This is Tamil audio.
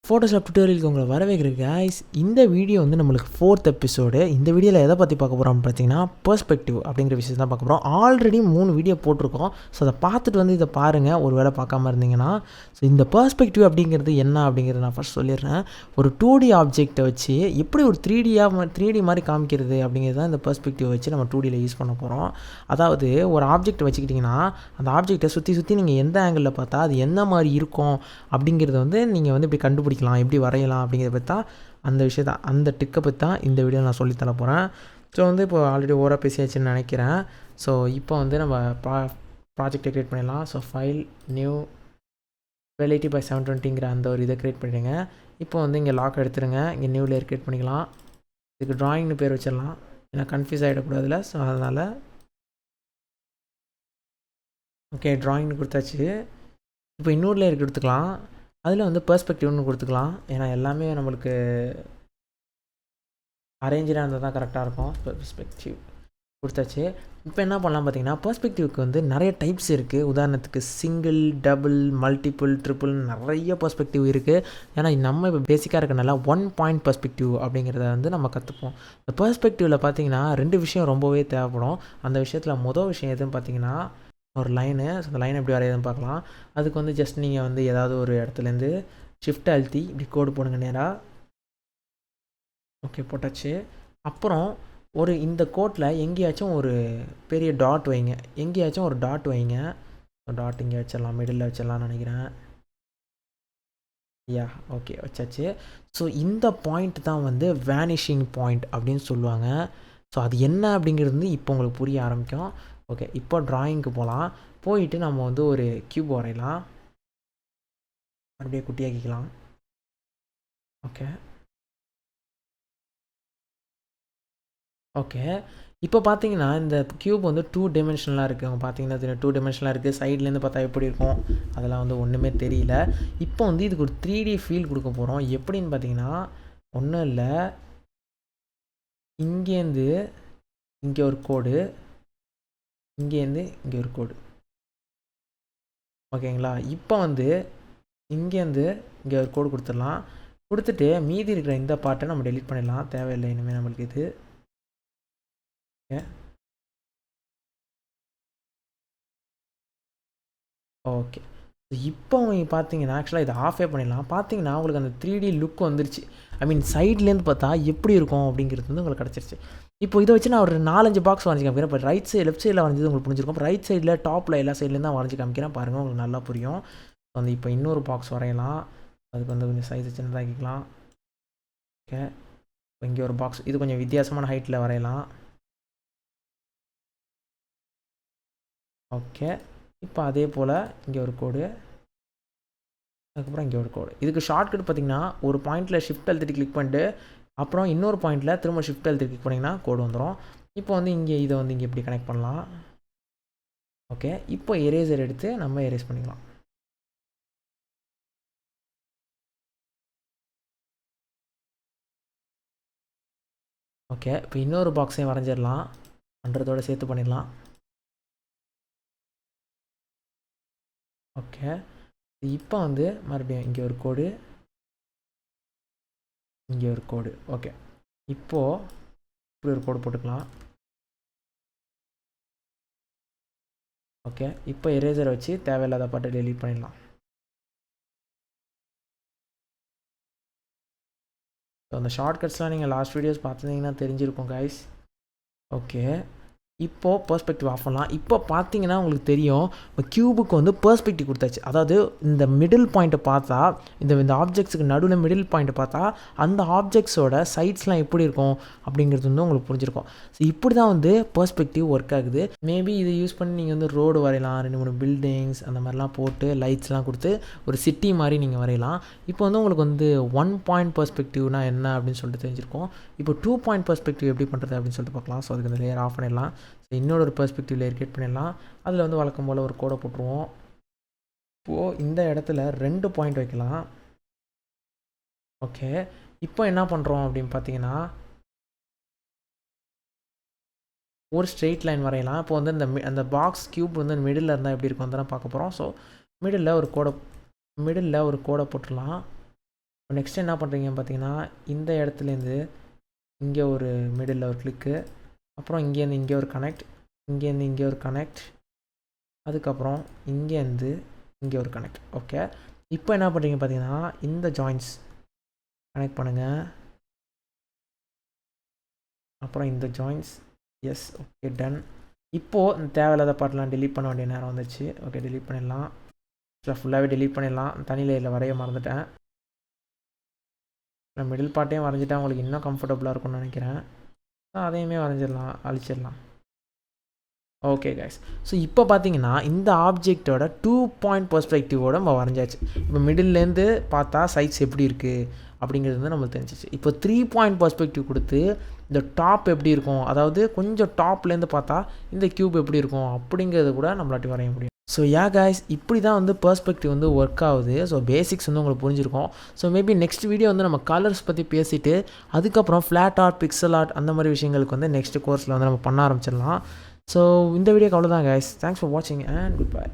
ஃபோட்டோஷாப் டுட்டோரியலுக்கு உங்களை வரவேற்கிறேன் கைஸ். இந்த வீடியோ வந்து நம்மளுக்கு 4th எபிசோடு. இந்த வீடியோவில் எதை பற்றி பார்க்க போகிறோம் பார்த்தீங்கன்னா பெர்ஸ்பெக்டிவ் அப்படிங்கிற விஷயம் தான் பார்க்க போகிறோம். ஆல்ரெடி 3 வீடியோ போட்டிருக்கோம். ஸோ அதை பார்த்துட்டு வந்து இதை பாருங்கள், ஒரு வேளை பார்க்காம இருந்தீங்கன்னா. ஸோ இந்த பெர்ஸ்பெக்டிவ் அப்படிங்கிறது என்ன அப்படிங்கிறத நான் ஃபஸ்ட் சொல்லிடுறேன். ஒரு 2D ஆப்ஜெக்டை வச்சு எப்படி ஒரு 3D மாதிரி காமிக்கிறது அப்படிங்கிறது தான் இந்த பெர்ஸ்பெக்டிவ் வச்சு நம்ம 2Dயில் யூஸ் பண்ண போகிறோம். அதாவது ஒரு ஆப்ஜெக்ட் வச்சுக்கிட்டிங்கன்னா அந்த ஆப்ஜெக்டை சுற்றி நீங்கள் எந்த ஆங்கிளில் பார்த்தா அது எந்த மாதிரி இருக்கும் அப்படிங்கிறத வந்து நீங்கள் வந்து இப்படி கண்டுபிடிக்கலாம், எப்படி வரையலாம் அப்படிங்கிறத பற்றி தான் அந்த விஷயத்தை, அந்த டிக்கை பற்றி தான் இந்த வீடியோ நான் சொல்லித்தர போகிறேன். ஸோ வந்து இப்போ ஆல்ரெடி ஓவராக பேசியாச்சுன்னு நினைக்கிறேன். ஸோ இப்போ வந்து நம்ம ப்ராஜெக்டை க்ரியேட் பண்ணிடலாம். ஸோ ஃபைல் நியூ 1280x720ங்கிற அந்த ஒரு இதை க்ரியேட் பண்ணிடுங்க. இப்போ வந்து இங்கே லாக் எடுத்துருங்க, இங்கே நியூ லேயர் க்ரியேட் பண்ணிக்கலாம். இதுக்கு ட்ராயிங்னு பேர் வச்சிடலாம், ஏன்னா கன்ஃபியூஸ் ஆகிடக்கூடாதுல. ஸோ அதனால் ஓகே ட்ராயிங்னு கொடுத்தாச்சு. இப்போ இன்னொரு லேயருக்கு எடுத்துக்கலாம், அதில் வந்து பெர்ஸ்பெக்டிவ்னு கொடுத்துக்கலாம். ஏன்னா எல்லாமே நம்மளுக்கு அரேஞ்சாக இருந்தால் தான் கரெக்டாக இருக்கும். பெர்ஸ்பெக்டிவ் கொடுத்தாச்சு. இப்போ என்ன பண்ணலாம் பார்த்தீங்கன்னா, பெர்ஸ்பெக்டிவ்க்கு வந்து நிறைய டைப்ஸ் இருக்குது. உதாரணத்துக்கு சிங்கிள், டபுள், மல்டிபிள், ட்ரிபிள் நிறைய பெர்ஸ்பெக்டிவ் இருக்குது. ஏன்னா நம்ம இப்போ பேசிக்காக இருக்கனால 1 பாயிண்ட் பெர்ஸ்பெக்டிவ் அப்படிங்கிறத வந்து நம்ம கற்றுப்போம். இந்த பெர்ஸ்பெக்டிவில் பார்த்தீங்கன்னா 2 விஷயம் ரொம்பவே தேவைப்படும். அந்த விஷயத்தில் மொதல் விஷயம் எதுன்னு பார்த்தீங்கன்னா ஒரு லைனு. அந்த லைன் எப்படி வரையுதுன்னு பார்க்கலாம். அதுக்கு வந்து ஜஸ்ட் நீங்கள் வந்து ஏதாவது ஒரு இடத்துலேருந்து ஷிஃப்ட் அழுத்தி இப்படி கோடு போடுங்க நேராக. ஓகே போட்டாச்சு. அப்புறம் ஒரு இந்த கோட்டில் எங்கேயாச்சும் ஒரு பெரிய டாட் வைங்க, எங்கேயாச்சும் ஒரு டாட் வைங்க. டாட் இங்கே வச்சிடலாம், மிடில் வச்சிடலாம்னு நினைக்கிறேன். ஓகே வச்சாச்சு. ஸோ இந்த பாயிண்ட் தான் வந்து வேனிஷிங் பாயிண்ட் அப்படின்னு சொல்லுவாங்க. ஸோ அது என்ன அப்படிங்கிறது வந்து இப்போ உங்களுக்கு புரிய ஆரம்பிக்கும். ஓகே இப்போ ட்ராயிங்க்கு போகலாம். போயிட்டு நம்ம வந்து ஒரு க்யூப் வரையலாம், அப்படியே குட்டியாக்கிக்கலாம். ஓகே ஓகே இப்போ பார்த்தீங்கன்னா இந்த க்யூப் வந்து 2 டைமென்ஷனலாக இருக்குது. அவங்க பார்த்தீங்கன்னா 2 டைமென்ஷனலாக இருக்குது. சைட்லேருந்து பார்த்தா எப்படி இருக்கும் அதெல்லாம் வந்து ஒன்றுமே தெரியல. இப்போ வந்து இதுக்கு ஒரு 3D ஃபீல் கொடுக்க போகிறோம். எப்படின்னு பார்த்தீங்கன்னா ஒன்றும் இல்லை, இங்கேருந்து இங்கே ஒரு கோடு, இங்கேருந்து இங்கே ஒரு கோடு, ஓகேங்களா. இப்போ வந்து இங்கேருந்து இங்கே ஒரு கோடு கொடுத்துடலாம். கொடுத்துட்டு மீதி இருக்கிற இந்த பார்ட்டை நம்ம டெலீட் பண்ணிடலாம், தேவையில்லை இனிமேல் நம்மளுக்கு இது. ஓகே இப்போ பார்த்தீங்கன்னா ஆக்சுவலாக இதை ஆஃபே பண்ணிடலாம். பார்த்தீங்கன்னா உங்களுக்கு அந்த 3D லுக் வந்துருச்சு. ஐ மீன் சைட்லேருந்து பார்த்தா எப்படி இருக்கும் அப்படிங்கிறது வந்து உங்களுக்கு கிடச்சிருச்சு. இப்போ இதை வச்சு நான் ஒரு 4-5 பாக்ஸ் வரைஞ்சி காமிக்கிறேன். இப்போ ரைட் சைடு லெஃப்ட் சைடில் வரைஞ்சது உங்களுக்கு புரிஞ்சிருக்கும். இப்போ ரைட் சைடில் டாப்பில் எல்லா சைட்லேருந்து தான் வரைஞ்சி காமிக்கிறேன், பாருங்கள் உங்களுக்கு நல்லா புரியும். வந்து இப்போ இன்னொரு பாக்ஸ் வரையலாம். அதுக்கு வந்து கொஞ்சம் சைஸை சின்னதாக்கிக்கலாம். ஓகே இப்போ இங்கே ஒரு பாக்ஸ், இது கொஞ்சம் வித்தியாசமான ஹைட்டில் வரையலாம். ஓகே இப்போ அதே போல் இங்கே ஒரு கோடு, அதுக்கப்புறம் இங்கே ஒரு கோடு. இதுக்கு ஷார்ட்கட் பார்த்திங்கன்னா ஒரு பாயிண்டில் ஷிஃப்ட் அழுத்திட்டு கிளிக் பண்ணிட்டு அப்புறம் இன்னொரு பாயிண்டில் திரும்ப ஷிஃப்ட் அழுத்திட்டு கிளிக் பண்ணிங்கன்னா கோடு வந்துடும். இப்போ வந்து இங்கே இதை வந்து இங்கே இப்படி கனெக்ட் பண்ணலாம். ஓகே இப்போ எரேசர் எடுத்து நம்ம எரேஸ் பண்ணிக்கலாம். ஓகே இப்போ இன்னொரு பாக்ஸையும் வரைஞ்சிடலாம், பண்ணுறதோடு சேர்த்து பண்ணிடலாம். ஓகே இப்போ வந்து மறுபடியும் இங்கே ஒரு கோடு, இங்கே ஒரு கோடு. ஓகே இப்போது இப்படி ஒரு கோடு போட்டுக்கலாம். ஓகே இப்போ எரேசரை வச்சு தேவையில்லாத பாட்டை டெலீட் பண்ணிடலாம். ஸோ அந்த ஷார்ட்கட்ஸ்லாம் நீங்கள் லாஸ்ட் வீடியோஸ் பார்த்துருந்தீங்கன்னா தெரிஞ்சிருக்கும் கைஸ். ஓகே இப்போது பெர்ஸ்பெக்டிவ் ஆஃப் பண்ணலாம். இப்போ பார்த்தீங்கன்னா உங்களுக்கு தெரியும் இப்போ க்யூபுக்கு வந்து பெர்ஸ்பெக்டிவ் கொடுத்தாச்சு. அதாவது இந்த மிடில் பாயிண்ட்டை பார்த்தா, இந்த ஆப்ஜெக்ட்ஸுக்கு நடுவில் மிடில் பாயிண்ட்டை பார்த்தா அந்த ஆப்ஜெக்ட்ஸோட சைட்ஸ்லாம் எப்படி இருக்கும் அப்படிங்கிறது வந்து உங்களுக்கு புரிஞ்சிருக்கும். ஸோ இப்படி தான் வந்து பெர்ஸ்பெக்டிவ் ஒர்க் ஆகுது. மேபி இதை யூஸ் பண்ணி நீங்கள் வந்து ரோடு வரையலாம், 2-3 பில்டிங்ஸ் அந்த மாதிரிலாம் போட்டு லைட்ஸ்லாம் கொடுத்து ஒரு சிட்டி மாதிரி நீங்கள் வரையலாம். இப்போ வந்து உங்களுக்கு வந்து 1 பாயிண்ட் பெர்ஸ்பெக்டிவ்னா என்ன அப்படின்னு சொல்லிட்டு தெரிஞ்சிருக்கும். இப்போ 2 பாயிண்ட் பெர்ஸ்பெக்டிவ் எப்படி பண்ணுறது அப்படின்னு சொல்லிட்டு பார்க்கலாம். ஸோ அதுக்கு இந்த லேயர் ஆஃப் பண்ணிடலாம். ஸோ இன்னொரு ஒரு பெர்ஸ்பெக்டிவ் லேயர் கிரியேட் பண்ணிடலாம். அதில் வந்து வழக்கம் போல் ஒரு கோடை போட்டுருவோம். இப்போது இந்த இடத்துல 2 பாயிண்ட் வைக்கலாம். ஓகே இப்போ என்ன பண்ணுறோம் அப்படின்னு பார்த்தீங்கன்னா ஒரு ஸ்ட்ரெயிட் லைன் வரையலாம். இப்போ வந்து அந்த பாக்ஸ் க்யூப் வந்து மிடில் இருந்தால் எப்படி இருக்கும் தான் பார்க்க போகிறோம். ஸோ மிடில் ஒரு கோடை போட்டுடலாம். நெக்ஸ்ட் என்ன பண்ணுறீங்க பார்த்தீங்கன்னா, இந்த இடத்துலேருந்து இங்கே ஒரு மிடில் ஒரு கிளிக்கு, அப்புறம் இங்கேருந்து இங்கே ஒரு கனெக்ட், இங்கேருந்து இங்கே ஒரு கனெக்ட், அதுக்கப்புறம் இங்கேருந்து இங்கே ஒரு கனெக்ட். ஓகே, இப்போ என்ன பண்ணுறீங்க பார்த்தீங்கன்னா, இந்த ஜாயின்ட்ஸ் கனெக்ட் பண்ணுங்கள். அப்புறம் இந்த ஜாயின்ட்ஸ், எஸ், ஓகே, டன். இப்போது இந்த தேவையில்லாத பாட்டெலாம் delete பண்ண வேண்டிய நேரம் வந்துச்சு. ஓகே, delete பண்ணிடலாம். ஃபுல்லாகவே delete பண்ணிடலாம். தனி லேயரில் வரைய மறந்துட்டேன். நான் மிடில் பார்ட்டையும் வரைஞ்சிட்டா உங்களுக்கு இன்னும் கம்ஃபர்டபுளாக இருக்கும்னு நினைக்கிறேன். அதையுமே வரைஞ்சிடலாம், அழிச்சிடலாம். ஓகே கைஸ், ஸோ இப்போ பார்த்தீங்கன்னா இந்த ஆப்ஜெக்டோட 2 பாயிண்ட் பெர்ஸ்பெக்டிவோட நம்ம வரைஞ்சாச்சு. இப்போ மிடில்லேருந்து பார்த்தா சைட்ஸ் எப்படி இருக்குது அப்படிங்கிறது வந்து நம்மளுக்கு தெரிஞ்சிச்சு. இப்போ 3 பாயிண்ட் பெர்ஸ்பெக்டிவ் கொடுத்து இந்த டாப் எப்படி இருக்கும், அதாவது கொஞ்சம் டாப்லேருந்து பார்த்தா இந்த க்யூப் எப்படி இருக்கும் அப்படிங்கிறது கூட நம்மளாட்டி வரைய முடியும். ஸோ கைஸ், இப்படி தான் வந்து பெர்ஸ்பெக்டிவ் வந்து ஒர்க் ஆகுது. ஸோ பேசிக்ஸ் வந்து உங்களுக்கு புரிஞ்சிருக்கும். ஸோ மேபி நெக்ஸ்ட் வீடியோ வந்து நம்ம கலர்ஸ் பற்றி பேசிவிட்டு அதுக்கப்புறம் ஃப்ளாட் ஆர்ட், பிக்சல் ஆர்ட் அந்த மாதிரி விஷயங்களுக்கு வந்து நெக்ஸ்ட் கோர்ஸில் வந்து நம்ம பண்ண ஆரம்பிச்சிடலாம். ஸோ இந்த வீடியோக்கு அவ்வளோதான் கைஸ். தேங்க்ஸ் ஃபார் வாட்சிங் அண்ட் குட் பை.